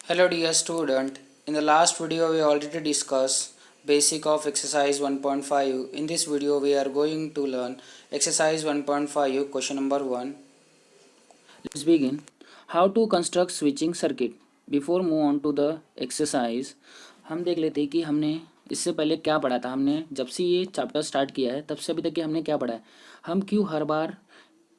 Hello dear student. In the last video we already discussed basic of exercise 1.5. In this video we are going to learn exercise 1.5 question number 1. Let's begin. How to construct switching circuit. Before move on to the exercise, हम देख लेते हैं कि हमने इससे पहले क्या पढ़ा था। हमने जब से ये चैप्टर स्टार्ट किया है तब से अभी तक कि हमने क्या पढ़ा है, हम क्यों हर बार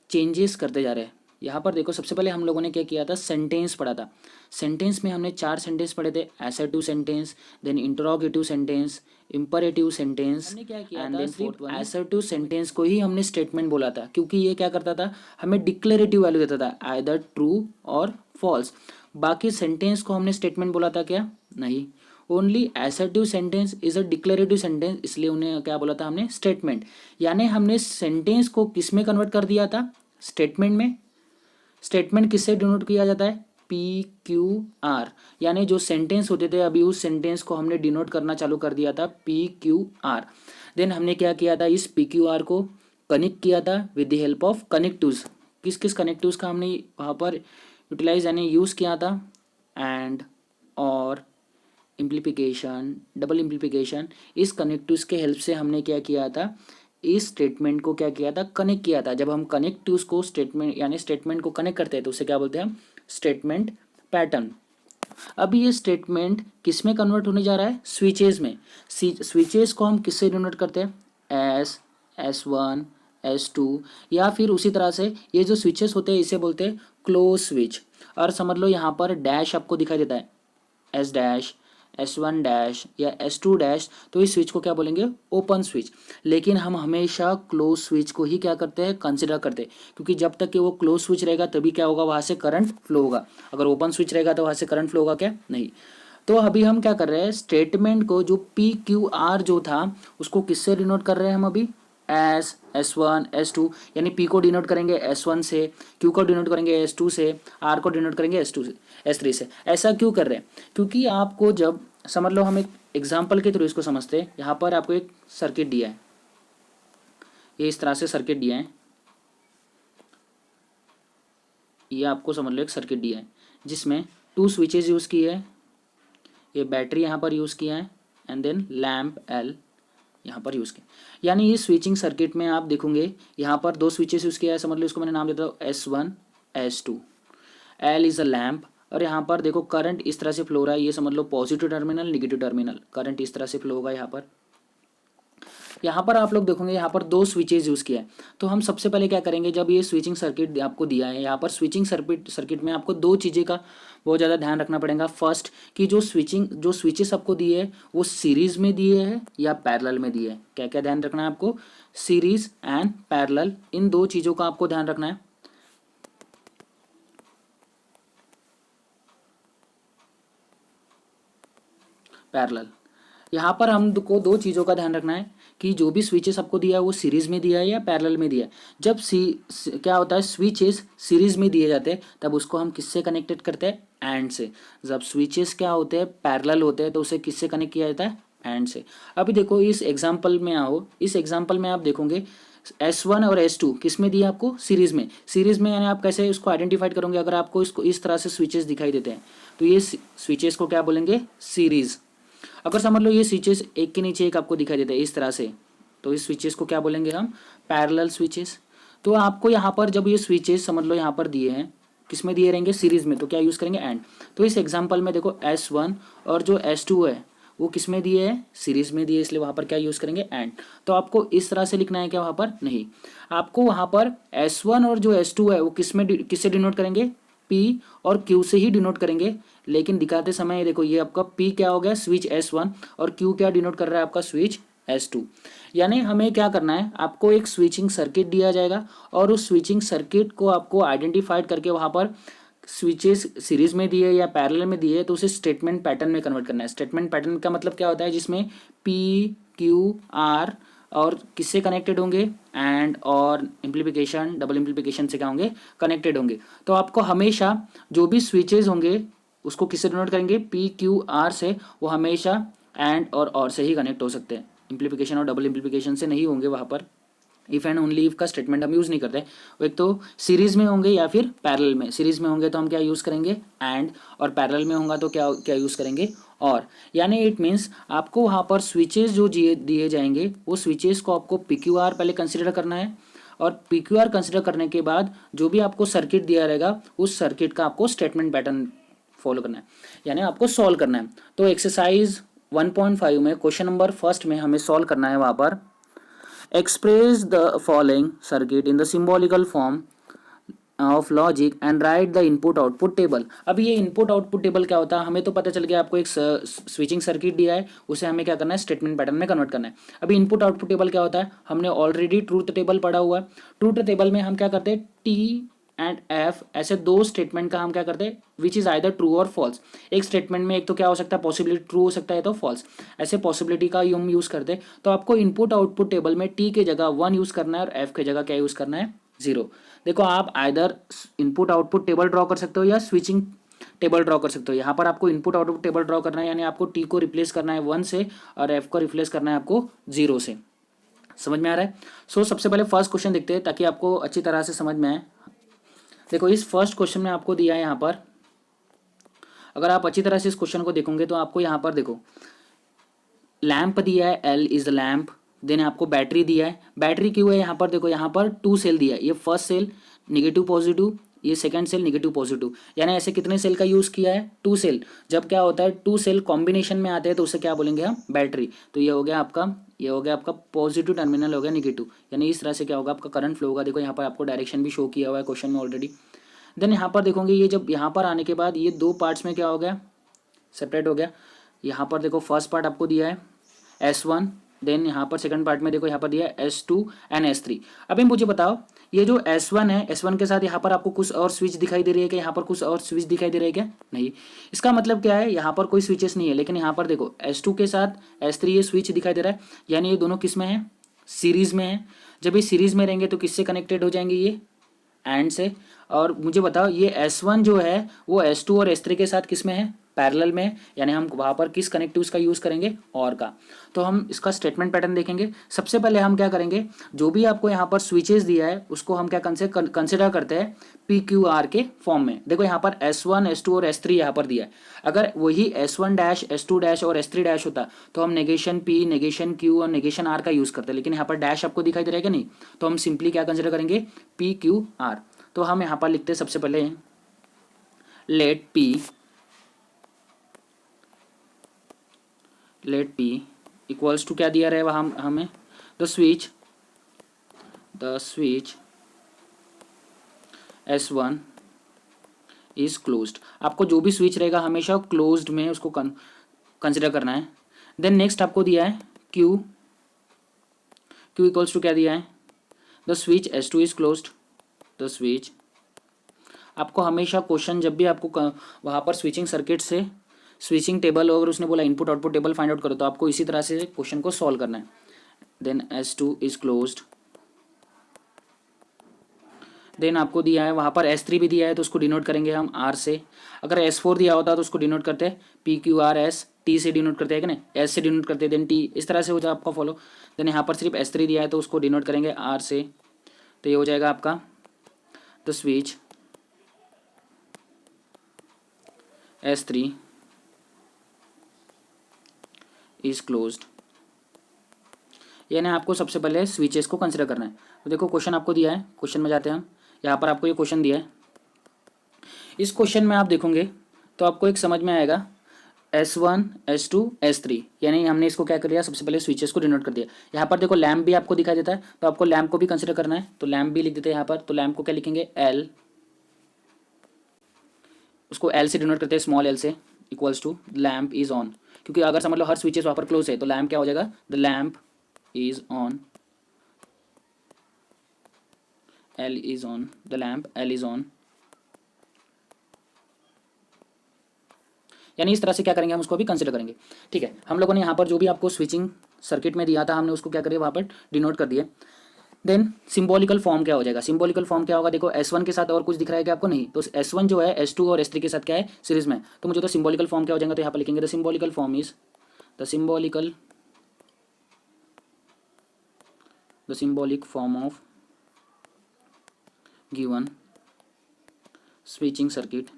चेंजेस करते जा रहे हैं। यहाँ पर देखो, सबसे पहले हम लोगों ने क्या किया था, सेंटेंस पढ़ा था। सेंटेंस में हमने 4 सेंटेंस पढ़े थे, assertive sentence, then interrogative sentence, imperative sentence, हमने क्या किया था, सिर्फ असर्टिव सेंटेंस को ही हमने स्टेटमेंट बोला था, क्योंकि ये क्या करता था, हमें डिक्लेरेटिव वैल्यू देता था, आइदर ट्रू और फॉल्स। बाकी सेंटेंस को हमने स्टेटमेंट बोला था क्या, नहीं। Only assertive sentence is a declarative sentence, इसलिए उन्हें क्या बोला था हमने, स्टेटमेंट। यानी हमने सेंटेंस को किस में कन्वर्ट कर दिया था, स्टेटमेंट में। स्टेटमेंट किससे डिनोट किया जाता है, पी क्यू आर। यानी जो सेंटेंस होते थे अभी उस सेंटेंस को हमने डिनोट करना चालू कर दिया था पी क्यू आर। देन हमने क्या किया था, इस पी क्यू आर को कनेक्ट किया था with the help of connectives. किस किस कनेक्टिव्स का हमने वहाँ पर यूटिलाइज यानी यूज़ किया था, एंड और इम्प्लीफिकेशन, डबल इम्प्लीफिकेशन। इस कनेक्टिव्स के हेल्प से हमने क्या किया था, इस स्टेटमेंट को क्या किया था, कनेक्ट किया था। जब हम कनेक्टिव्स को स्टेटमेंट यानी स्टेटमेंट को कनेक्ट करते हैं तो उसे क्या बोलते हैं हम, स्टेटमेंट पैटर्न। अब ये स्टेटमेंट किस में कन्वर्ट होने जा रहा है, स्विचेस में। स्विचेस को हम किससे डिनोट करते हैं, एस, S1, S2, या फिर उसी तरह से ये जो स्विचेस होते हैं इसे बोलते हैं क्लोज स्विच। और समझ लो यहाँ पर डैश आपको दिखाई देता है, S डैश, S1 डैश या S2 डैश, तो इस स्विच को क्या बोलेंगे, ओपन स्विच। लेकिन हम हमेशा क्लोज स्विच को ही क्या करते हैं, कंसिडर करते हैं, क्योंकि जब तक कि वो क्लोज स्विच रहेगा तभी क्या होगा, वहाँ से करंट फ्लो होगा। अगर ओपन स्विच रहेगा तो वहाँ से करंट फ्लो होगा क्या, नहीं। तो अभी हम क्या कर रहे हैं, स्टेटमेंट को जो पी क्यू आर जो था उसको किससे डिनोट कर रहे हैं हम अभी, एस, S1, S2। यानी पी को डिनोट करेंगे S1 से, क्यू को डिनोट करेंगे S2 से, आर को डिनोट करेंगे S2 से, S3 से। ऐसा क्यों कर रहे हैं, क्योंकि आपको जब समझ लो, हम एक एग्जाम्पल के थ्रू इसको समझते हैं। यहाँ पर आपको एक सर्किट दिया है, ये इस तरह से सर्किट दिया है, ये आपको समझ लो एक सर्किट दिया है जिसमें 2 स्विचेस यूज़ किए हैं, ये बैटरी यहाँ पर यूज़ किया है, एंड देन लैम्प L यहाँ पर यूज़ किया। यानी ये स्विचिंग सर्किट में आप देखोगे यहाँ पर 2 स्विचेस यूज़ किया है। समझ लो इसको मैंने नाम देता हूँ S1, S2, L is a lamp. और यहाँ पर देखो करंट इस तरह से फ्लो हो रहा है, ये समझ लो positive terminal, negative terminal, current इस तरह से फ्लो होगा। यहाँ पर आप लोग देखोगे यहाँ पर 2 स्विचेज यूज़ किया है। तो हम सबसे पहले क्या करेंगे, जब ये स्विचिंग सर्किट आपको दिया है, यहाँ पर स्विचिंग सर्किट में आपको 2 चीज़ें का बहुत ज़्यादा ध्यान रखना पड़ेगा। फर्स्ट कि जो स्विचेस आपको दिए है वो सीरीज़ में दिए हैं या पैरेलल में दिए हैं। क्या क्या ध्यान रखना है आपको, सीरीज़ एंड पैरेलल, इन 2 चीज़ों का आपको ध्यान रखना है। पैरेलल, यहाँ पर हमको 2 चीज़ों का ध्यान रखना है कि जो भी स्विचेस आपको दिया है वो सीरीज़ में दिया है या पैरेलल में दिया है। जब क्या होता है, स्विचेस सीरीज़ में दिए जाते हैं तब उसको हम किससे कनेक्टेड करते हैं, एंड से। जब स्विचेस क्या होते हैं, पैरेलल होते हैं, तो उसे किससे कनेक्ट किया जाता है, एंड से। अभी देखो इस एग्जाम्पल में आओ, इस एग्जाम्पल में आप देखोगे S1 और S2 किस में दिया आपको, सीरीज़ में। सीरीज़ में यानी आप कैसे उसको आइडेंटिफाइड करोगे, अगर आपको इसको इस तरह से स्विचेस दिखाई देते हैं तो ये स्विचेस को क्या बोलेंगे, सीरीज़। अगर समझ लो ये स्विचेस एक के नीचे एक आपको दिखाई देता है इस तरह से, तो इस स्विचेस को क्या बोलेंगे हम, पैरेलल स्विचेस। तो आपको यहाँ पर जब ये स्विचेस समझ लो यहाँ पर दिए हैं, किस में दिए रहेंगे, सीरीज़ में, तो क्या यूज़ करेंगे, एंड। तो इस एग्जाम्पल में देखो S1 और जो S2 है वो किस में दिए है, सीरीज़ में दिए, इसलिए वहाँ पर क्या यूज़ करेंगे, एंड। तो आपको इस तरह से लिखना है क्या, वहाँ पर नहीं। आपको वहाँ पर S1 और जो S2 है वो किससे डिनोट करेंगे, P और Q से ही डिनोट करेंगे। लेकिन दिखाते समय देखो ये आपका P क्या हो गया, स्विच S1, और Q क्या डिनोट कर रहा है आपका, स्विच S2। यानी हमें क्या करना है, आपको एक स्विचिंग सर्किट दिया जाएगा और उस स्विचिंग सर्किट को आपको आइडेंटिफाइड करके वहाँ पर स्विचेस सीरीज में दिए या पैरेलल में दिए तो उसे स्टेटमेंट पैटर्न में कन्वर्ट करना है। स्टेटमेंट पैटर्न का मतलब क्या होता है, जिसमें P Q R और किससे कनेक्टेड होंगे, एंड और इम्प्लीफिकेशन, डबल इम्प्लीफिकेशन से क्या होंगे, कनेक्टेड होंगे। तो आपको हमेशा जो भी स्विचेज होंगे उसको किससे डिनोट करेंगे, P Q R से, वो हमेशा एंड और से ही कनेक्ट हो सकते हैं, इम्प्लीफिकेशन और डबल इम्प्लीफिकेशन से नहीं होंगे वहाँ पर। इफ़ एंड ओनली इफ़ का स्टेटमेंट हम यूज़ नहीं करते। वो एक तो सीरीज़ में होंगे या फिर पैरेलल में। सीरीज़ में होंगे तो हम क्या यूज़ करेंगे एंड, और पैरेलल में होगा तो क्या क्या यूज़ करेंगे और। यानी इट मीन्स आपको वहाँ पर स्विचेस जो दिए जाएंगे वो स्विचेस को आपको PQR पहले कंसिडर करना है, और PQR कंसिडर करने के बाद जो भी आपको सर्किट दिया रहेगा उस सर्किट का आपको स्टेटमेंट पैटर्न फॉलो करना है, यानी आपको सॉल्व करना है। तो एक्सरसाइज 1.5 में क्वेश्चन नंबर फर्स्ट में हमें सॉल्व करना है वहाँ पर express the following circuit in the symbolical form of logic and write the input output table। अब ये इनपुट आउटपुट टेबल क्या होता है, हमें तो पता चल गया आपको एक स्विचिंग सर्किट दिया है, उसे हमें क्या करना है स्टेटमेंट पैटर्न में कन्वर्ट करना है। अभी इनपुट आउटपुट टेबल क्या होता है, हमने ऑलरेडी ट्रूथ टेबल पढ़ा हुआ है। ट्रूथ टेबल में हम क्या करते हैं T एंड F ऐसे दो स्टेटमेंट का हम क्या करते हैं विच इज आइदर ट्रू और फॉल्स। एक स्टेटमेंट में एक तो क्या हो सकता है पॉसिबिलिटी ट्रू हो सकता है तो फॉल्स, ऐसे पॉसिबिलिटी का हम यूज करते हैं। तो आपको इनपुट आउटपुट टेबल में T के जगह 1 यूज करना है और F के जगह क्या यूज करना है 0। देखो आप either input output table draw कर सकते हो या स्विचिंग टेबल ड्रॉ कर सकते हो। यहाँ पर आपको इनपुट आउटपुट टेबल ड्रॉ करना है, यानी आपको T को रिप्लेस करना है 1 से और F को रिप्लेस करना है आपको 0 से। समझ में आ रहा है। सो सबसे पहले फर्स्ट क्वेश्चन देखते हैं ताकि आपको अच्छी तरह से समझ में आए। देखो इस फर्स्ट क्वेश्चन में आपको दिया है यहाँ पर, अगर आप अच्छी तरह से इस क्वेश्चन को देखोगे तो आपको यहाँ पर देखो लैंप दिया है, L is the lamp. Then आपको बैटरी दिया है, बैटरी क्यों है यहाँ पर देखो यहाँ पर 2 सेल दिया है, ये फर्स्ट सेल निगेटिव पॉजिटिव, ये सेकंड सेल निगेटिव पॉजिटिव, यानी ऐसे कितने सेल का यूज़ किया है 2 सेल। जब क्या होता है 2 सेल कॉम्बिनेशन में आते हैं तो उसे क्या बोलेंगे हम बैटरी। तो ये हो गया आपका, ये हो गया आपका पॉजिटिव टर्मिनल हो गया निगेटिव, यानी इस तरह से क्या होगा आपका करंट फ्लो होगा। देखो यहाँ पर आपको डायरेक्शन भी शो किया हुआ है क्वेश्चन में ऑलरेडी। देन यहाँ पर देखोगे ये जब यहाँ पर आने के बाद ये 2 पार्ट्स में क्या हो गया सेपरेट हो गया। यहाँ पर देखो फर्स्ट पार्ट आपको दिया है S1, देन यहाँ पर सेकंड पार्ट में देखो यहाँ पर दिया है S2 एंड S3। अभी मुझे बताओ ये जो S1 है, S1 के साथ यहाँ पर आपको कुछ और स्विच दिखाई दे रही है क्या, यहाँ पर कुछ और स्विच दिखाई दे रही है क्या, नहीं। इसका मतलब क्या है यहाँ पर कोई स्विचेस नहीं है, लेकिन यहाँ पर देखो S2 के साथ S3 ये स्विच दिखाई दे रहा है, यानी ये दोनों किस में है सीरीज में है। जब ये सीरीज में रहेंगे तो किससे कनेक्टेड हो जाएंगे ये एंड से। और मुझे बताओ ये S1 जो है वो S2 और S3 के साथ किस में है पैरेलल में, यानी हम वहाँ पर किस कनेक्टिव्स का यूज़ करेंगे और का। तो हम इसका स्टेटमेंट पैटर्न देखेंगे। सबसे पहले हम क्या करेंगे, जो भी आपको यहाँ पर स्विचेस दिया है उसको हम क्या कंसिडर करते हैं PQR के फॉर्म में। देखो यहाँ पर S1 S2 और S3 यहाँ पर दिया है, अगर वही S1 डैश S2 डैश और S3 डैश होता तो हम नेगेशन P नेगेशन Q और नेगेशन R का यूज़ करते, लेकिन यहाँ पर डैश आपको दिखाई दे रहा है कि नहीं, तो हम सिंपली क्या कंसिडर करेंगे PQR। तो हम यहाँ पर लिखते हैं सबसे पहले लेट P इक्वल्स टू क्या दिया रहेगा हमें the switch S1 is closed. आपको जो भी स्विच रहेगा हमेशा क्लोज्ड में उसको कंसिडर करना है। देन नेक्स्ट आपको दिया है Q इक्वल्स टू क्या दिया है the switch S2 is closed. The switch आपको हमेशा क्वेश्चन जब भी आपको वहाँ पर स्विचिंग सर्किट से स्विचिंग टेबल अगर उसने बोला input output table find out करो तो आपको इसी तरह से क्वेश्चन को सॉल्व करना है। Then S2 is closed. Then आपको दिया है वहाँ पर S3 भी दिया है तो उसको डिनोट करेंगे हम R से। अगर S4 दिया होता तो उसको डिनोट करते हैं PQRS, T से डिनोट करते हैं कि नहीं S से डिनोट करते हैं, देन T, इस तरह से हो जाए आपका फॉलो। देन यहाँ पर सिर्फ S3 दिया है तो उसको डिनोट करेंगे R से, तो ये हो जाएगा आपका the switch S3 is closed. यानी आपको सबसे पहले स्विचेस को कंसिडर करना है। तो देखो क्वेश्चन आपको दिया है, क्वेश्चन में जाते हैं हम। यहाँ पर आपको ये क्वेश्चन दिया है, इस क्वेश्चन में आप देखोगे तो आपको एक समझ में आएगा S1 S2 S3, यानी हमने इसको क्या कर दिया सबसे पहले स्विचेस को डिनोट कर दिया। यहाँ पर देखो लैम्प भी आपको दिखाई देता है तो आपको लैम्प को भी कंसिडर करना है, तो लैम्प भी लिख देते हैं यहाँ पर। तो लैम्प को क्या लिखेंगे L, उसको L से डिनोट करते हैं स्मॉल L से, equals to lamp is on, क्योंकि अगर समझ लो हर स्विचेस वहाँ पर क्लोज है तो लैम्प क्या हो जाएगा the lamp is on, L is on, the lamp L is on. यानी इस तरह से क्या करेंगे हम उसको भी कंसिडर करेंगे। ठीक है, हम लोगों ने यहाँ पर जो भी आपको स्विचिंग सर्किट में दिया था हमने उसको क्या करिए वहाँ पर डिनोट कर दिया। देन सिंबॉलिकल फॉर्म क्या हो जाएगा, सिंबॉलिकल फॉर्म क्या होगा, देखो S1 के साथ और कुछ दिख रहा है क्या आपको, नहीं। तो S1 जो है S2 और S3 के साथ क्या है सीरीज में, तो मुझे तो सिंबॉलिकल फॉर्म क्या हो जाएगा, तो यहाँ पर लिखेंगे the symbolical form is the symbolic form of given switching circuit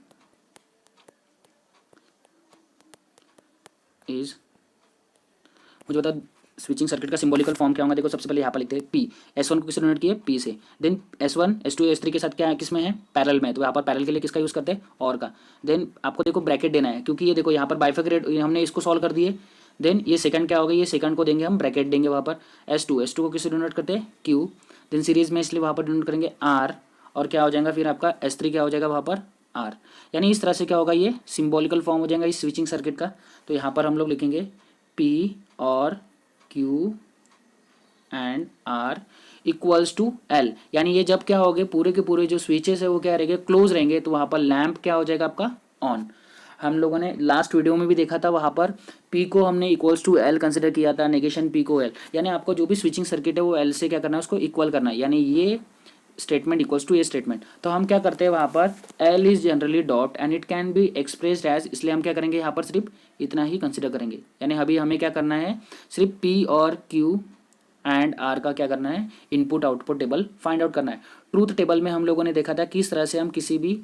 is, मुझे बता स्विचिंग सर्किट का सिंबॉलिकल फॉर्म क्या होगा। देखो सबसे पहले यहाँ पर लिखते हैं पी, S1 को किससे डिनोट किया, पी से। देन S1 S2 S3 के साथ क्या किस में है, पैरेलल में, तो यहाँ पर पैरेलल के लिए किसका यूज़ करते हैं, और का। देन आपको देखो ब्रैकेट देना है, क्योंकि ये देखो यहाँ पर बाइफर्केट हमने इसको सॉल्व कर दिए। देन ये सेकंड क्या होगा, ये सेकंड को देंगे हम ब्रैकेट देंगे वहाँ पर S2 को किससे डिनोट करते हैं, Q। देन सीरीज में इसलिए वहाँ पर डिनोट करेंगे R, और क्या हो जाएगा फिर आपका S3 क्या हो जाएगा वहाँ पर R। यानी इस तरह से क्या होगा, ये सिंबॉलिकल फॉर्म हो जाएगा इस स्विचिंग सर्किट का। तो यहाँ पर हम लोग लिखेंगे P और Q and R equals to L, यानी ये जब क्या होंगे पूरे के पूरे जो स्विचेस है वो क्या रहेंगे, क्लोज रहेंगे, तो वहाँ पर लैम्प क्या हो जाएगा आपका ऑन। हम लोगों ने लास्ट वीडियो में भी देखा था, वहाँ पर P को हमने इक्वल्स टू L कंसिडर किया था, नेगेशन P को L, यानी आपको जो भी स्विचिंग सर्किट है वो L से क्या करना है, उसको इक्वल करना है, यानी ये स्टेटमेंट इक्वल्स टू ये स्टेटमेंट। तो हम क्या करते हैं वहाँ पर L is generally dot and it can be expressed as, इसलिए हम क्या करेंगे यहाँ पर सिर्फ इतना ही कंसिडर करेंगे। यानी अभी हमें क्या करना है, सिर्फ P और Q एंड R का क्या करना है, input output table find out करना है। ट्रूथ टेबल में हम लोगों ने देखा था किस तरह से हम किसी भी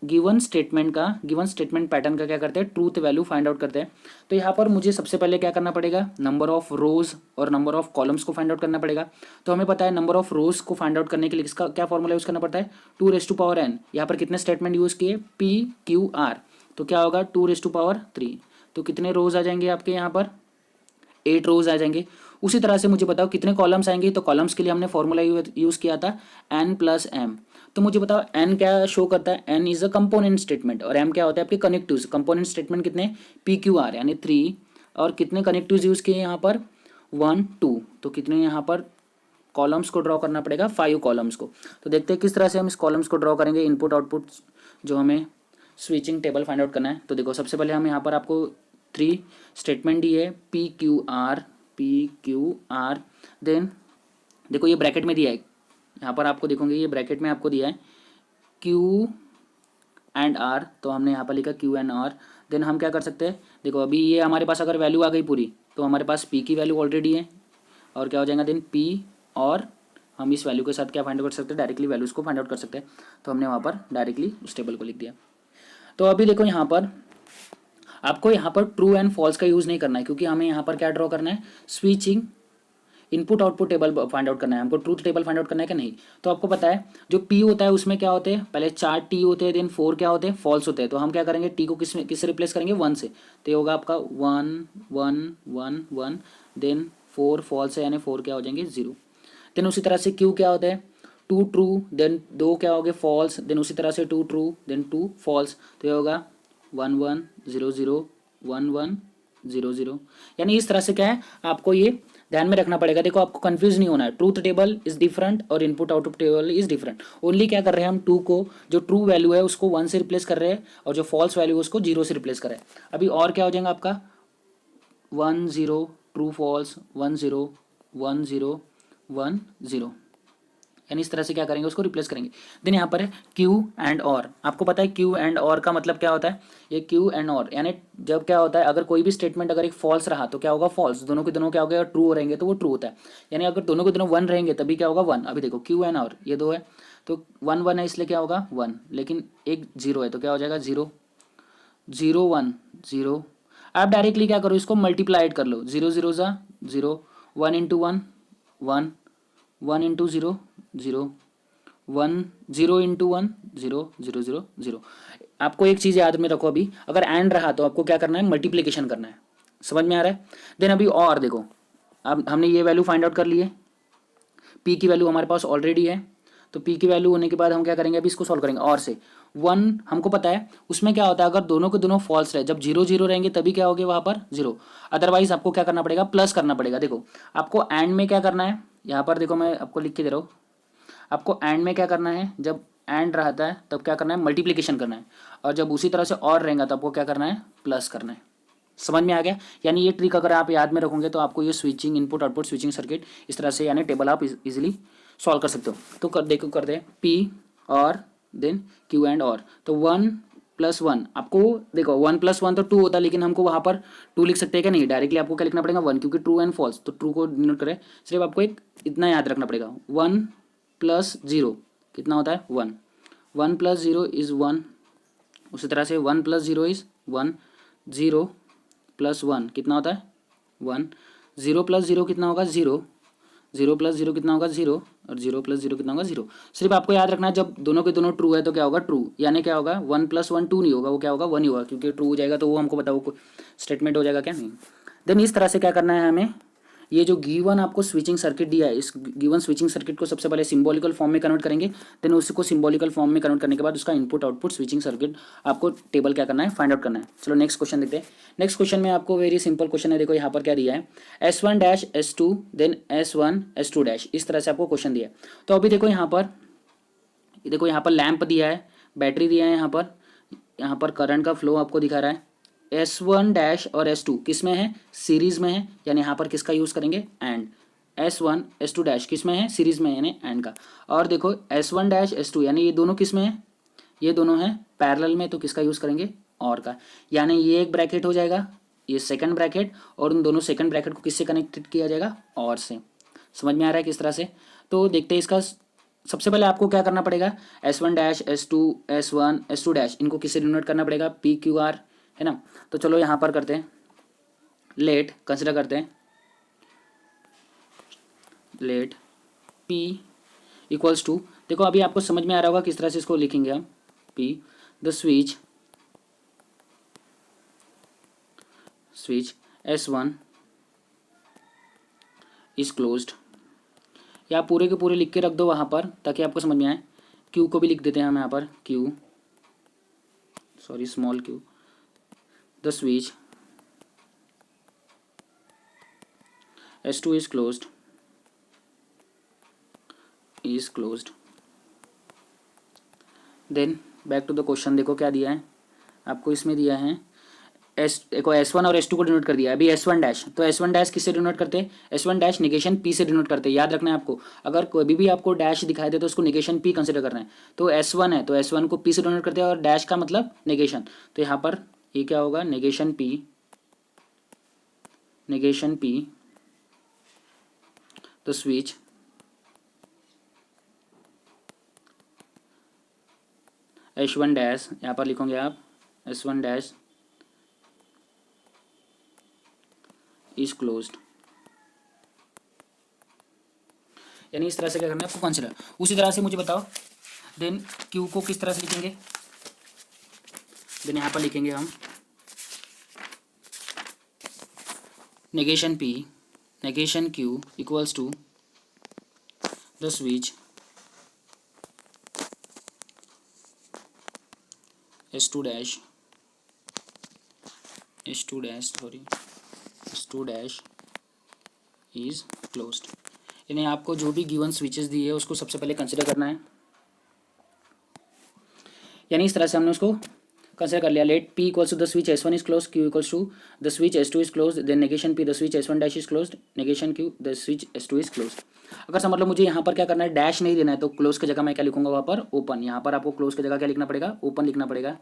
गिवन स्टेटमेंट पैटर्न का क्या करते हैं, ट्रूथ वैल्यू फाइंड आउट करते हैं। तो यहाँ पर मुझे सबसे पहले क्या करना पड़ेगा, नंबर ऑफ रोज और नंबर ऑफ कॉलम्स को फाइंड आउट करना पड़ेगा। तो हमें पता है नंबर ऑफ रोज को फाइंड आउट करने के लिए इसका क्या फॉर्मूला यूज करना पड़ता है, 2n। यहाँ पर कितने स्टेटमेंट यूज किए, P Q R, तो क्या होगा 2 3। तो कितने रोज आ जाएंगे आपके यहाँ पर, 8 रोज आ जाएंगे। उसी तरह से मुझे बताओ कितने कॉलम्स आएंगे, तो कॉलम्स के लिए हमने फॉर्मूला यूज किया था n + m। तो मुझे बताओ n क्या शो करता है, n is a component statement, और m क्या होता है आपके कनेक्टिव्स। कंपोनेंट स्टेटमेंट कितने, P Q R यानी 3, और कितने कनेक्टिव्स यूज किए यहाँ पर 1 2, तो कितने यहाँ पर कॉलम्स को ड्रॉ करना पड़ेगा, 5 कॉलम्स को। तो देखते हैं किस तरह से हम इस कॉलम्स को ड्रॉ करेंगे, इनपुट आउटपुट जो हमें स्विचिंग टेबल फाइंड आउट करना है। तो देखो सबसे पहले हम यहाँ पर आपको 3 स्टेटमेंट दी है, P Q R। देन देखो ये ब्रैकेट में दिया है, यहाँ पर आपको देखोगे ये ब्रैकेट में आपको दिया है Q एंड R, तो हमने यहाँ पर लिखा Q एंड R। देन हम क्या कर सकते हैं, देखो अभी ये हमारे पास अगर वैल्यू आ गई पूरी, तो हमारे पास P की वैल्यू ऑलरेडी है, और क्या हो जाएगा देन P, और हम इस वैल्यू के साथ क्या फाइंड आउट कर सकते हैं, डायरेक्टली वैल्यूज़ को फाइंड आउट कर सकते हैं। तो हमने वहाँ पर डायरेक्टली उस टेबल को लिख दिया। तो अभी देखो यहाँ पर आपको यहाँ पर ट्रू एंड फॉल्स का यूज़ नहीं करना है, क्योंकि हमें यहाँ पर क्या ड्रॉ करना है, switching input output table find out करना है, हमको ट्रूथ टेबल फाइंड आउट करना है कि नहीं। तो आपको पता है जो P होता है उसमें क्या होते हैं, पहले 4 T होते हैं, देन 4 क्या होते हैं, फॉल्स होते हैं। तो हम क्या करेंगे, T को किससे रिप्लेस करेंगे, 1 से। तो ये होगा आपका 1 1 1 1, देन 4 फॉल्स है, यानी 4 क्या हो जाएंगे 0। देन उसी तरह से Q क्या होता है, 2 ट्रू, देन 2 क्या हो गए फॉल्स, देन उसी तरह से 2 ट्रू, देन 2 फॉल्स। तो ये होगा 1 1 0 0 1 1 0 0। यानी इस तरह से क्या है, आपको ये ध्यान में रखना पड़ेगा। देखो आपको कंफ्यूज नहीं होना है, ट्रूथ टेबल इज डिफरेंट और input output table is different. Only क्या कर रहे हैं हम 2 को, जो ट्रू वैल्यू है उसको 1 से रिप्लेस कर रहे हैं, और जो फॉल्स वैल्यू है उसको 0 से रिप्लेस कर रहे हैं। अभी और क्या हो जाएगा आपका 1 0 ट्रू फॉल्स 1 0 1 0 1 0, यानी इस तरह से क्या करेंगे, उसको रिप्लेस करेंगे। देन यहाँ पर है Q एंड और। आपको पता है Q एंड और का मतलब क्या होता है, ये Q एंड और यानी जब क्या होता है, अगर कोई भी स्टेटमेंट अगर एक फॉल्स रहा तो क्या होगा, फॉल्स, दोनों के दोनों क्या होगा, ट्रू रहेंगे तो वो ट्रू होता है। यानी अगर दोनों के दोनों 1 रहेंगे तभी क्या होगा 1। अभी देखो Q एंड और ये 2 है, तो 1 1 है इसलिए क्या होगा 1, लेकिन एक 0 है तो क्या हो जाएगा 0 0 1 0। आप डायरेक्टली क्या करो, इसको मल्टीप्लाइड कर लो, 0 0 ज़ा 0, 1 इंटू 1 1, 1 इंटू 0 0, 1 0 इंटू 1 0 0 0 0। आपको एक चीज़ याद में रखो, अभी अगर एंड रहा तो आपको क्या करना है, मल्टीप्लिकेशन करना है। समझ में आ रहा है। देन अभी और देखो, अब हमने ये वैल्यू फाइंड आउट कर ली है, P की वैल्यू हमारे पास ऑलरेडी है, तो P की वैल्यू होने के बाद हम क्या करेंगे, अभी इसको सॉल्व करेंगे और से। 1 हमको पता है उसमें क्या होता है, अगर दोनों के दोनों फॉल्स रहे, जब 0 0 रहेंगे तभी क्या होगे वहाँ पर 0, अदरवाइज आपको क्या करना पड़ेगा, प्लस करना पड़ेगा। देखो आपको एंड में क्या करना है, यहाँ पर देखो मैं आपको लिख के दे रहा हूँ, आपको एंड में क्या करना है, जब एंड रहता है तब क्या करना है, मल्टीप्लिकेशन करना है, और जब उसी तरह से और रहेगा तब आपको क्या करना है, प्लस करना है। समझ में आ गया। यानी ये ट्रिक अगर आप याद में रखोगे तो आपको ये switching input output switching circuit इस तरह से यानी टेबल आप इजीली सॉल्व कर सकते हो। तो देखो करते हैं P और देन Q एंड और, तो 1 प्लस वन, आपको देखो 1 + 1 तो 2 होता है, लेकिन हमको वहाँ पर 2 लिख सकते हैं क्या? नहीं, डायरेक्टली आपको क्या लिखना पड़ेगा? 1, क्योंकि ट्रू एंड फॉल्स, तो ट्रू को डिनोट करें। सिर्फ आपको एक इतना याद रखना पड़ेगा, 1 + 0 कितना होता है? 1, 1 + 0 इज़ 1। उसी तरह से 1 + 0 इज़ 1, 0 + 1 कितना होता है? 1, 0 + 0 कितना होगा? 0, 0 + 0 कितना होगा? 0, और 0 + 0 कितना होगा? 0। सिर्फ आपको याद रखना है, जब दोनों के दोनों ट्रू है तो क्या होगा? ट्रू, यानी क्या होगा? 1 + 1 2 नहीं होगा, वो क्या होगा? 1 ही होगा, क्योंकि ट्रू हो जाएगा तो वो हमको बताओ स्टेटमेंट हो जाएगा क्या? नहीं। देन इस तरह से क्या करना है हमें, ये जो गिवन आपको स्विचिंग सर्किट दिया है, इस गिवन स्विचिंग सर्किट को सबसे पहले सिंबॉलिकल फॉर्म में कन्वर्ट करेंगे। देन उसको सिंबॉलिकल फॉर्म में कन्वर्ट करने के बाद उसका इनपुट आउटपुट स्विचिंग सर्किट आपको टेबल क्या करना है? फाइंड आउट करना है। चलो नेक्स्ट क्वेश्चन देखते हैं। नेक्स्ट क्वेश्चन में आपको वेरी सिंपल क्वेश्चन है, देखो यहाँ पर क्या दिया है, S1 dash S2 then S1 S2 dash, इस तरह से आपको क्वेश्चन दिया है। तो अभी देखो यहाँ पर लैंप दिया है, बैटरी दिया है, यहाँ पर करंट का फ्लो आपको दिखा रहा है। S1 डैश और S2 किस में है? सीरीज में है, यानी यहाँ पर किसका यूज़ करेंगे? एंड। S1 S2 डैश किस में है? सीरीज में है, यानी एंड का। और देखो S1 डैश S2 यानी ये दोनों किस में है? ये दोनों हैं पैरेलल में, तो किसका यूज़ करेंगे? और का, यानी ये एक ब्रैकेट हो जाएगा, ये सेकंड ब्रैकेट, और उन दोनों सेकंड ब्रैकेट को किससे कनेक्टेड किया जाएगा? और से। समझ में आ रहा है किस तरह से? तो देखते हैं इसका। सबसे पहले आपको क्या करना पड़ेगा? S1 dash S2 S1 S2 dash इनको किससे डिनोट करना पड़ेगा? PQR, है ना। तो चलो यहाँ पर करते हैं, लेट कंसिडर करते हैं, लेट P इक्वल्स टू, देखो अभी आपको समझ में आ रहा होगा किस तरह से इसको लिखेंगे हम। P the switch S1 is closed, या पूरे के पूरे लिख के रख दो वहाँ पर ताकि आपको समझ में आए। Q को भी लिख देते हैं हम यहाँ पर, small q, the switch S2 is closed. Then back to the question, देखो क्या दिया है आपको, इसमें दिया है देखो S1 और S2 को डिनोट कर दिया। अभी S1 डैश, तो S1 डैश किससे डिनोट करते हैं? S1 डैश नेगेशन P से डिनोट करते हैं। याद रखना है आपको, अगर कोई भी आपको डैश दिखाई दे तो उसको नेगेशन P कंसिडर करना है। तो S1 है तो S1 को P से डिनोट करते हैं, और डैश का मतलब नेगेशन, तो यहाँ पर ये क्या होगा? नेगेशन P तो स्विच S1 डैश, यहाँ पर लिखोगे आप S1 डैश इज क्लोज्ड, यानी इस तरह से क्या करना है आपको कंसिडर। उसी तरह से मुझे बताओ, देन Q को किस तरह से लिखेंगे? देन यहाँ पर लिखेंगे हम negation Q equals to the switch S2 dash is closed, यानी आपको जो भी गिवन स्विचेस दी है उसको सबसे पहले कंसिडर करना है। यानी इस तरह से हमने उसको कंसिडर कर लिया। Let P equals to the switch S1 is close, Q equals to the switch S2 is close, then negation P the switch S1 dash is close, negation Q the switch S2 is close. अगर समझ लो मुझे यहाँ पर क्या करना है, dash नहीं देना है, तो क्लोज की जगह मैं क्या लिखूंगा वहाँ पर? ओपन। यहाँ पर आपको क्लोज की जगह क्या लिखना पड़ेगा? ओपन लिखना पड़ेगा।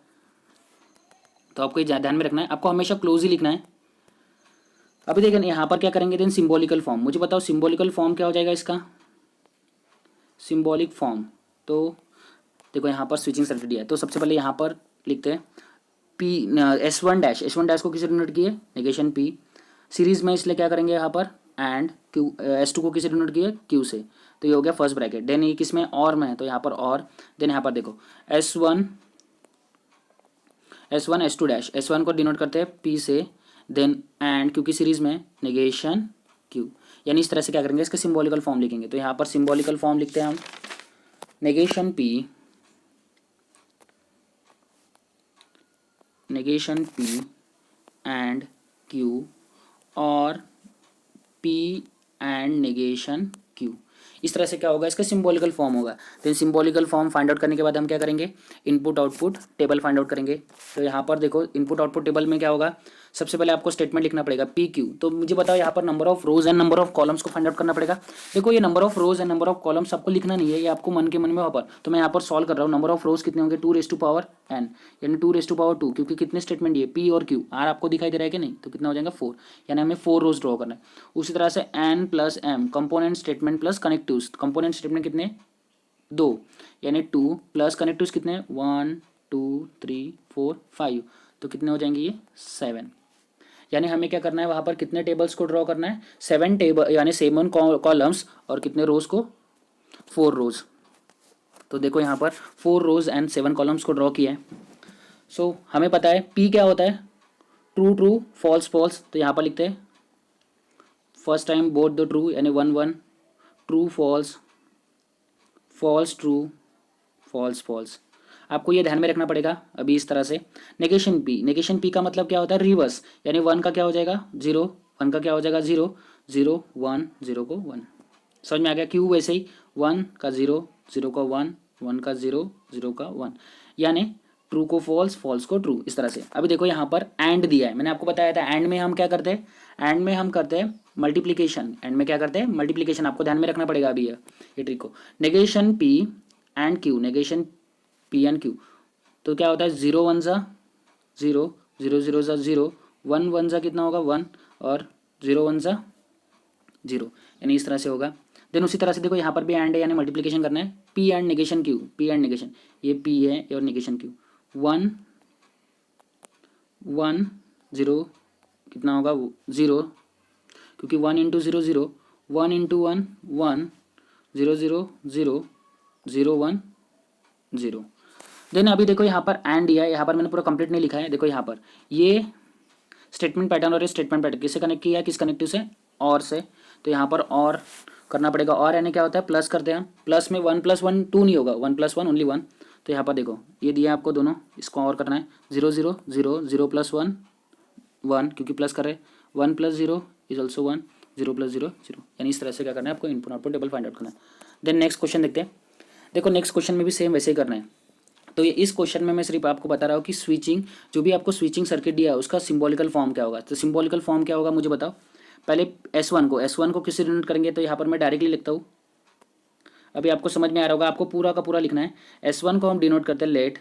तो आपको ये ध्यान में रखना है, आपको हमेशा क्लोज ही लिखना है। अभी देखिए यहाँ पर क्या करेंगे, देन सिंबॉलिकल फॉर्म। मुझे बताओ सिंबॉलिकल फॉर्म क्या हो जाएगा इसका? सिंबॉलिक फॉर्म, तो देखो यहाँ पर स्विचिंग सर्किट दिया है, तो सबसे पहले यहाँ पर लिखते हैं S1 डैश को किसे डिनोट किए? Negation P। सीरीज में इसलिए क्या करेंगे यहाँ पर? एंड Q, S2 को किसे डिनोट किए? Q से, तो ये हो गया फर्स्ट ब्रैकेट। देन ये किस में? और में है, तो यहाँ पर और। देन यहाँ पर देखो S1 S2 डैश, S1 को डिनोट करते हैं P से, देन एंड क्योंकि सीरीज में नेगेशन Q, यानी इस तरह से क्या करेंगे? इसका सिंबॉलिकल फॉर्म लिखेंगे। तो यहाँ पर सिंबॉलिकल फॉर्म लिखते हैं हम, नेगेशन P एंड Q, और P एंड नेगेशन Q। इस तरह से क्या होगा? इसका सिंबॉलिकल फॉर्म होगा। तो सिंबॉलिकल फॉर्म फाइंड आउट करने के बाद हम क्या करेंगे? Input output table find out करेंगे। तो यहाँ पर देखो इनपुट आउटपुट टेबल में क्या होगा? सबसे पहले आपको स्टेटमेंट लिखना पड़ेगा पी क्यू। तो मुझे बताओ यहाँ पर number of rose and number of columns को फाइंड आउट करना पड़ेगा। देखो ये number of rose and number of columns आपको लिखना नहीं है, ये आपको मन के मन में वहाँ पर, तो मैं यहाँ पर सॉल्व कर रहा हूँ। नंबर ऑफ रोज कितने होंगे 2n यानी 2 क्योंकि कितने स्टेटमेंट ये पी और क्यू, आर आपको दिखाई दे रहा है कि नहीं, तो कितना हो जाएगा 4, यानी हमें 4 रोज ड्रॉ करना है। उसी तरह से n plus m component statement plus connectives, component statement कितने 2 यानी 2 प्लस कनेक्टिव्स कितने 1 2 3 4 5, तो कितने हो जाएंगे ये 7। यानी हमें क्या करना है वहाँ पर कितने टेबल्स को ड्रॉ करना है 7 टेबल यानी 7 कॉलम्स और कितने रोज को 4 रोज। तो देखो यहाँ पर 4 रोज एंड 7 कॉलम्स को ड्रॉ किया है। सो हमें पता है पी क्या होता है ट्रू ट्रू फॉल्स फॉल्स, तो यहाँ पर लिखते हैं first time both the true यानी 1 1, true false false true false false. आपको ये ध्यान में रखना पड़ेगा अभी इस तरह से। नेगेशन पी का मतलब क्या होता है रिवर्स, यानी 1 का क्या हो जाएगा 0, 1 का क्या हो जाएगा 0 0 1 0 को 1। समझ में आ गया। क्यू वैसे ही 1 का 0 0 का 1 1 का 0 0 का 1, यानी ट्रू को फॉल्स फॉल्स को ट्रू, इस तरह से। अभी देखो यहाँ पर एंड दिया है, मैंने आपको बताया था एंड में हम क्या करते हैं, एंड में हम करते हैं मल्टीप्लिकेशन, एंड में क्या करते हैं मल्टीप्लिकेशन, आपको ध्यान में रखना पड़ेगा अभी ये ट्रिक को। Negation P and Q, negation P and Q, तो क्या होता है 0 1 ज़ा 0 0 0 ज़ा 0 1 1 ज़ा कितना होगा 1 और 0 1 ज़ा 0, यानी इस तरह से होगा। देन उसी तरह से देखो यहाँ पर भी एंड है यानी मल्टीप्लिकेशन करना है। P and negation Q, P and negation, ये पी है और नेगेशन क्यू 1 1 0 कितना होगा 0, क्योंकि 1 इंटू 0 0 1 इंटू 1 1 0 0 0 0 1 0। देन अभी देखो यहाँ पर एंड दिया है, यहाँ पर मैंने पूरा कंप्लीट नहीं लिखा है। देखो यहाँ पर ये स्टेटमेंट पैटर्न और ये स्टेटमेंट पैटर्न किससे कनेक्ट किया है, किस कनेक्टिव से और से, तो यहाँ पर और करना पड़ेगा। और यानी क्या होता है प्लस करते हैं, प्लस में 1 + 1 2 नहीं होगा, 1 + 1 ओनली 1। तो यहाँ पर देखो ये दिया आपको दोनों, इसको और करना है 0 0 0 0 + 1 1 क्योंकि प्लस कर रहे हैं, 1 + 0 इज ऑल्सो 1 0 + 0 0, यानी इस तरह से क्या करना है आपको input output table find out करना है। देन नेक्स्ट क्वेश्चन देखते हैं। देखो नेक्स्ट क्वेश्चन में भी सेम वैसे ही करना है। तो ये इस क्वेश्चन में मैं सिर्फ आपको बता रहा हूँ कि स्विचिंग, जो भी आपको स्विचिंग सर्किट दिया है उसका सिंबॉलिकल फॉर्म क्या होगा। तो सिंबॉलिकल फॉर्म क्या होगा मुझे बताओ। पहले S1 को किससे डिनोट करेंगे, तो यहाँ पर मैं डायरेक्टली लिखता हूँ, अभी आपको समझ में आ रहा होगा, आपको पूरा का पूरा लिखना है। S1 को हम डिनोट करते हैं let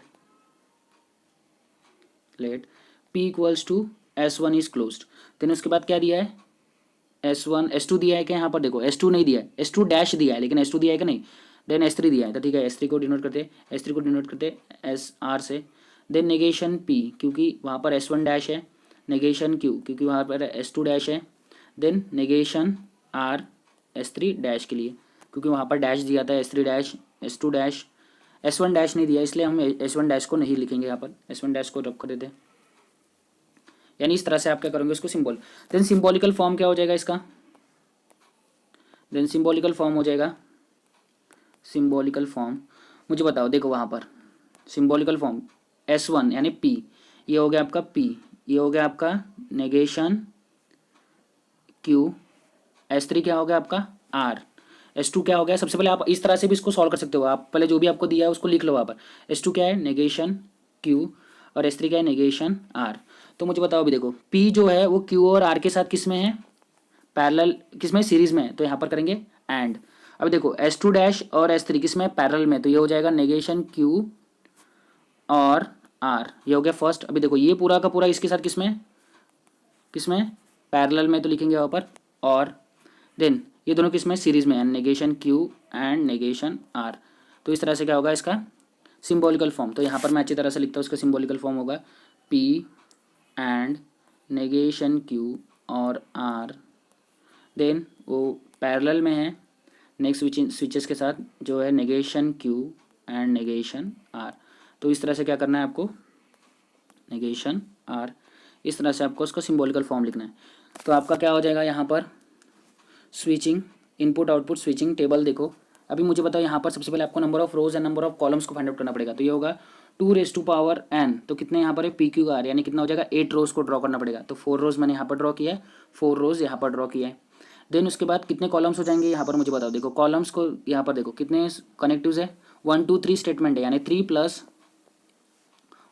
P = S1 is closed. Then उसके बाद क्या दिया है S1 S2 दिया है क्या, यहाँ पर देखो S2 नहीं दिया है, S2 डैश दिया है, लेकिन S2 दिया है कि नहीं। देन S3 दिया है, तो ठीक है S3 को डिनोट करते SR से। देन नेगेशन P क्योंकि वहाँ पर S1 डैश है, नेगेशन Q क्योंकि वहाँ पर S2 डैश है। Then negation R S3 dash के लिए क्योंकि वहाँ पर डैश दिया था S3 dash S2 dash, S1 dash नहीं दिया इसलिए हम S1 डैश को नहीं लिखेंगे, यहाँ पर S1 डैश को रख कर देते हैं। यानी इस तरह से आप क्या करोगे इसको सिंबल। देन सिंबॉलिकल फॉर्म क्या हो जाएगा इसका, देन सिंबॉलिकल फॉर्म हो जाएगा, सिंबॉलिकल फॉर्म मुझे बताओ। देखो वहाँ पर सिंबॉलिकल फॉर्म S1 यानी P, ये हो गया आपका P, ये हो गया आपका नेगेशन Q, S3 क्या हो गया आपका R, S2 क्या हो गया। सबसे पहले आप इस तरह से भी इसको सॉल्व कर सकते हो, आप पहले जो भी आपको दिया है उसको लिख लो वहाँ पर। S2 क्या है नेगेशन Q और S3 क्या है नेगेशन R। तो मुझे बताओ अभी देखो P जो है वो Q और R के साथ किस में है, पैरेलल, किस में सीरीज में है, तो यहाँ पर करेंगे एंड। अभी देखो S2 डैश और S3 किस में पैरेलल में, तो ये हो जाएगा नेगेशन Q और R, ये हो गया फर्स्ट। अभी देखो ये पूरा का पूरा इसके साथ किस में पैरेलल में, तो लिखेंगे वहाँ पर और। देन ये दोनों किस में सीरीज में है, negation Q and negation R। तो इस तरह से क्या होगा इसका सिंबॉलिकल फॉर्म। तो यहाँ पर मैं अच्छी तरह से लिखता हूँ, इसका सिंबॉलिकल फॉर्म होगा P एंड नेगेशन Q और R। देन वो पैरेलल में है नेक्स्ट स्विचेस के साथ जो है negation Q and negation R। तो इस तरह से क्या करना है आपको नेगेशन R, इस तरह से आपको उसका सिंबॉलिकल फॉर्म लिखना है। तो आपका क्या हो जाएगा यहाँ पर switching input output switching table. देखो अभी मुझे बताओ यहाँ पर सबसे पहले आपको number of rose and number of columns को फाइंड आउट करना पड़ेगा। तो ये होगा 2n, तो कितने यहाँ पर है PQR यानी कितना हो जाएगा 8 रोज को ड्रॉ करना पड़ेगा। तो 4 रोज मैंने यहाँ पर ड्रॉ किया है, 4 रोज यहाँ पर ड्रॉ किया है। देन उसके बाद कितने कॉलम्स हो जाएंगे यहाँ पर मुझे बताओ। देखो कॉलम्स को यहाँ पर देखो कितने कनेक्टिव्स है 1 2 3 स्टेटमेंट है, यानी 3 +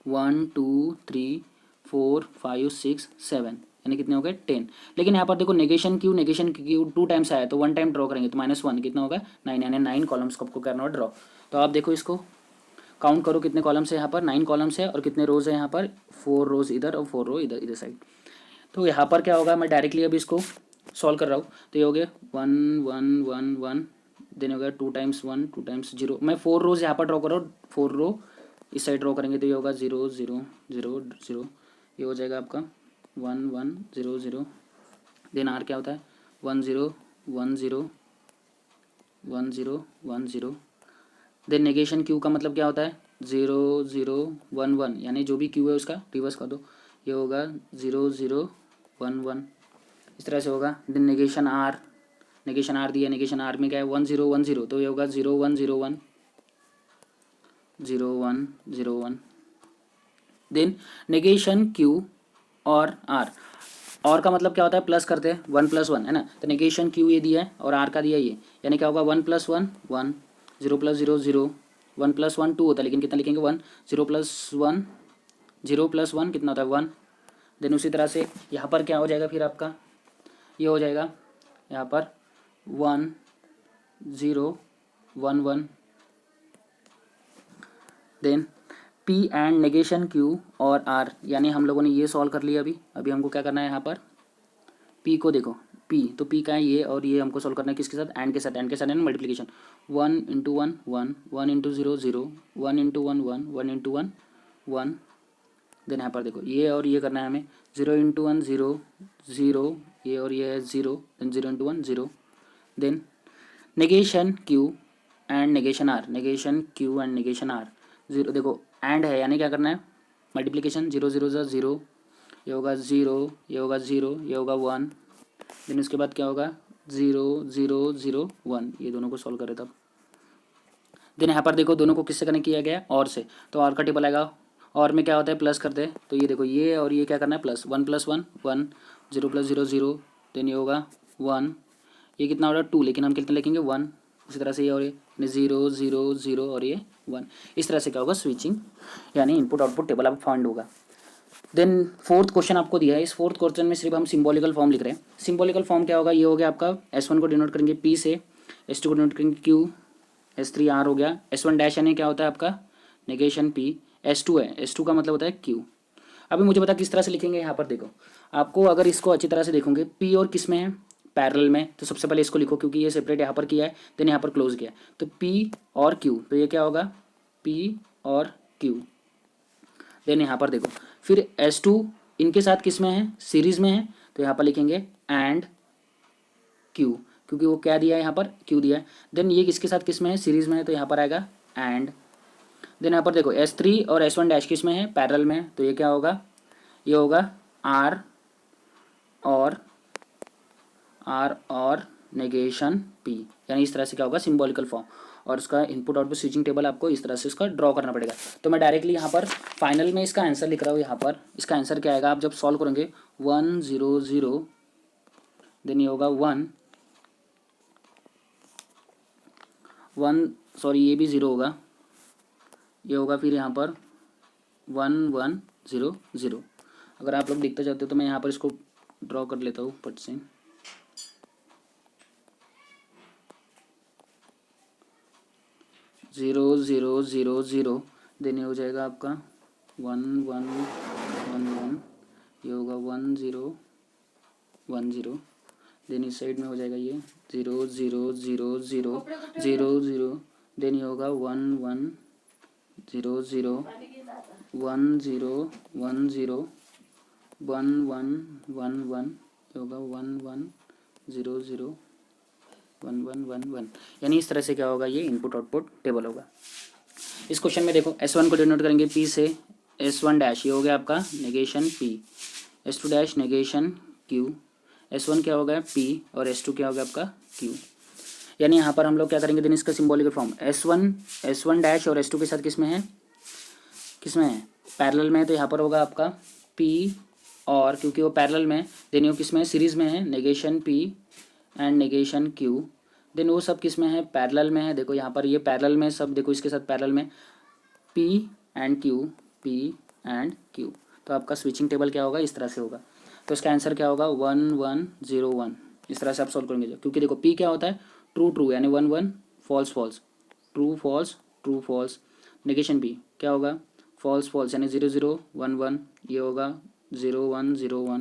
1 2 3 4 5 6 7, यानी कितने हो गए 10। लेकिन यहाँ पर देखो नेगेशन क्यू 2 टाइम्स आया तो 1 टाइम ड्रॉ करेंगे तो -1 कितना होगा 9, यानी 9 कॉलम्स को आपको करना होगा ड्रॉ। तो आप देखो इसको काउंट करो कितने कॉलम्स है यहाँ पर, 9 कॉलम्स है और कितने रोज है यहाँ पर, 4 रोज इधर और 4 रो इधर साइड। तो यहाँ पर क्या होगा, मैं डायरेक्टली अभी इसको सॉल्व कर रहा हूँ। तो ये हो गया 1 1 1 1, देन हो गया 2 टाइम्स 1 2 टाइम्स 0। मैं 4 रोज यहाँ पर ड्रॉ कर रहा हूँ, 4 रो इस साइड ड्रॉ करेंगे तो ये होगा 0 0 0 0, ये हो जाएगा आपका 1 1 0 0। देन आर क्या होता है 1 0 1 0 1 0 1 0। देन नेगेशन क्यू का मतलब क्या होता है 0 0 1 1, यानी जो भी क्यू है उसका रिवर्स कर दो, ये होगा 0 0 1 1, इस तरह से होगा। देन नेगेशन आर दिया, नेगेशन आर में क्या है 1 0 1 0, तो ये होगा 0 1 0 1 0 1 0 1। देन नेगेशन क्यू और आर का मतलब क्या होता है प्लस करते हैं 1 + 1 है ना, तो नेगेशन क्यू ये दिया है और आर का दिया ये, यानी क्या होगा 1 + 1 1, 0 + 0 0, 1 + 1 2 होता है, लेकिन कितना लिखेंगे 1, 0 + 1 कितना होता है 1। देन उसी तरह से यहाँ पर क्या हो जाएगा फिर आपका, ये हो जाएगा यहाँ पर 1 0 1 1। Then P and negation Q और आर, यानी हम लोगों ने ये सॉल्व कर लिया। अभी हमको क्या करना है यहाँ पर, पी को देखो, पी तो पी का है ये, और ये हमको सॉल्व करना है किसके साथ, एंड के साथ है ना मल्टीप्लिकेशन, 1 × 1 1, 1 × 0 0, 1 × 1 1, 1 × 1 1। देन यहाँ पर देखो ये और ये करना है हमें, 0 × 1 0 0, ये और ये है 0, then 0 × 1 0। Then negation Q and negation R, 0 देखो एंड है, यानी क्या करना है मल्टीप्लिकेशन, 0 0 0, ये होगा 0, ये होगा 0, ये होगा 1। देन उसके बाद क्या होगा 0 0 0 1, ये दोनों को सॉल्व करें तब। देन यहाँ पर देखो दोनों को किससे कनेक्ट किया गया है, और से, तो और का टेबल आएगा, और में क्या होता है प्लस करते हैं, तो ये देखो ये और ये क्या करना है प्लस, 1 + 1 1, 0 + 0 0, देन ये होगा 1, ये कितना हो रहा है 2, लेकिन हम कितने लिखेंगे 1। उसी तरह से ये और ये 0 0 0 और ये 1, इस तरह से क्या होगा स्विचिंग, यानी इनपुट आउटपुट टेबल आप फाइंड होगा। देन फोर्थ क्वेश्चन आपको दिया है, इस फोर्थ क्वेश्चन में सिर्फ हम सिंबॉलिकल फॉर्म लिख रहे हैं। सिंबॉलिकल फॉर्म क्या होगा, ये हो गया आपका S1 को डिनोट करेंगे P से, S2 को डिनोट करेंगे Q, S3 R हो गया, S1 डैश यानी क्या होता है आपका नेगेशन P, S2 है, S2 का मतलब होता है Q। अभी मुझे बता किस तरह से लिखेंगे, यहाँ पर देखो आपको अगर इसको अच्छी तरह से देखोगे P और किस में है पैरेलल में, तो सबसे पहले इसको लिखो क्योंकि ये सेपरेट यहाँ पर किया है, देन यहाँ पर क्लोज किया है, तो P और Q, तो ये क्या होगा P और Q। देन यहाँ पर देखो फिर S2 इनके साथ किस में है सीरीज में है, तो यहाँ पर लिखेंगे एंड Q, क्योंकि वो क्या दिया है यहाँ पर Q दिया है। देन ये किसके साथ किस में है सीरीज में है, तो यहाँ पर आएगा एंड। देन यहाँ पर देखो S3 और S1 डैश किस में है पैरेलल में है, तो ये क्या होगा, ये होगा R और नेगेशन P, यानी इस तरह से क्या होगा सिंबॉलिकल फॉर्म, और इसका इनपुट आउटपुट स्विचिंग टेबल आपको इस तरह से इसका ड्रॉ करना पड़ेगा। तो मैं डायरेक्टली यहाँ पर फाइनल में इसका आंसर लिख रहा हूँ, यहाँ पर इसका आंसर क्या आएगा आप जब सॉल्व करेंगे 1 0 0, देन ये होगा 1 1, सॉरी ये भी 0 होगा, ये होगा फिर यहाँ पर 1 1 0 0। अगर आप लोग देखते चाहते हो तो मैं यहाँ पर इसको ड्रॉ कर लेता हूँ पट से, zero zero zero zero, then ये हो जाएगा आपका 1 1 1 1, ये होगा 1 0 1 0, देन इस साइड में हो जाएगा ये 0 0 0 0 0 0, देन ये होगा 1 1 0 0 1 0 1 0 1 1 1 1, ये होगा 1 1 0 0 1 1 1 1, यानी इस तरह से क्या होगा ये इनपुट आउटपुट टेबल होगा। इस क्वेश्चन में देखो S1 को डिनोट करेंगे P से, S1 डैश ये हो गया आपका negation P, S2 dash negation Q, S1 क्या हो गया P और S2 क्या हो गया आपका Q, यानी यहाँ पर हम लोग क्या करेंगे, देन इसका सिंबॉलिकल फॉर्म S1 डैश और S2 के साथ किस में है पैरेलल में है, तो यहाँ पर होगा आपका P और, क्योंकि वो पैरेलल में है, देन वो किस में है सीरीज में है, negation P and negation Q, then वो सब किस में है पैरेलल में है। देखो यहाँ पर ये पैरेलल में सब, देखो इसके साथ पैरेलल में P एंड Q, तो आपका स्विचिंग टेबल क्या होगा, इस तरह से होगा। तो इसका आंसर क्या होगा 1101। इस तरह से आप सॉल्व करेंगे, क्योंकि देखो पी क्या होता है, ट्रू ट्रू यानी 11, false false, true false, true false. Negation P क्या होगा, फॉल्स फॉल्स यानी 0011, ये होगा 0101।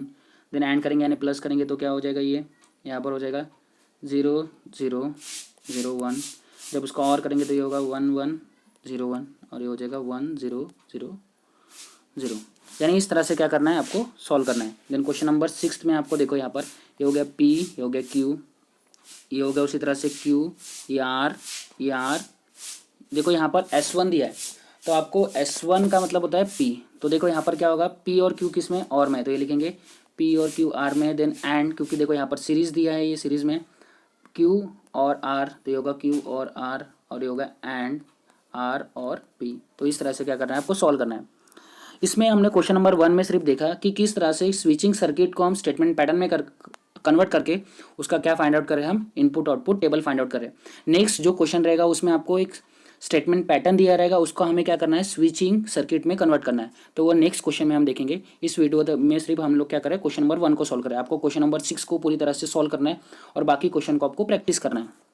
देन एंड करेंगे यानी प्लस करेंगे तो क्या हो जाएगा, ये यहाँ पर हो जाएगा 0001। जब उसको और करेंगे तो ये होगा 1101 और ये हो जाएगा 1000। यानी इस तरह से क्या करना है, आपको सॉल्व करना है। देन क्वेश्चन नंबर 6 में आपको देखो यहाँ पर ये हो गया पी, ये हो गया क्यू, ये हो गया उसी तरह से क्यू, ये आर, ये आर। देखो यहाँ पर S1 दिया है, तो आपको S1 का मतलब होता है P। तो देखो यहाँ पर क्या होगा, P और Q किस में, और में, तो ये लिखेंगे P और Q R में। देन एंड, क्योंकि देखो यहाँ पर सीरीज दिया है, ये सीरीज में Q और R, तो ये होगा Q और R, और ये होगा एंड R और P। तो इस तरह से क्या करना है, आपको सॉल्व करना है। इसमें हमने क्वेश्चन नंबर 1 में सिर्फ देखा कि किस तरह से स्विचिंग सर्किट को हम स्टेटमेंट पैटर्न में कन्वर्ट करके उसका क्या फाइंड आउट करें, हम input output table find out करें। नेक्स्ट जो क्वेश्चन रहेगा उसमें आपको एक स्टेटमेंट पैटर्न दिया रहेगा, उसको हमें क्या करना है, स्विचिंग सर्किट में कन्वर्ट करना है। तो वो नेक्स्ट क्वेश्चन में हम देखेंगे। इस वीडियो में सिर्फ हम लोग क्या करें, क्वेश्चन नंबर 1 को सॉल्व करें। आपको क्वेश्चन नंबर 6 को पूरी तरह से सॉल्व करना है और बाकी क्वेश्चन को आपको प्रैक्टिस करना है।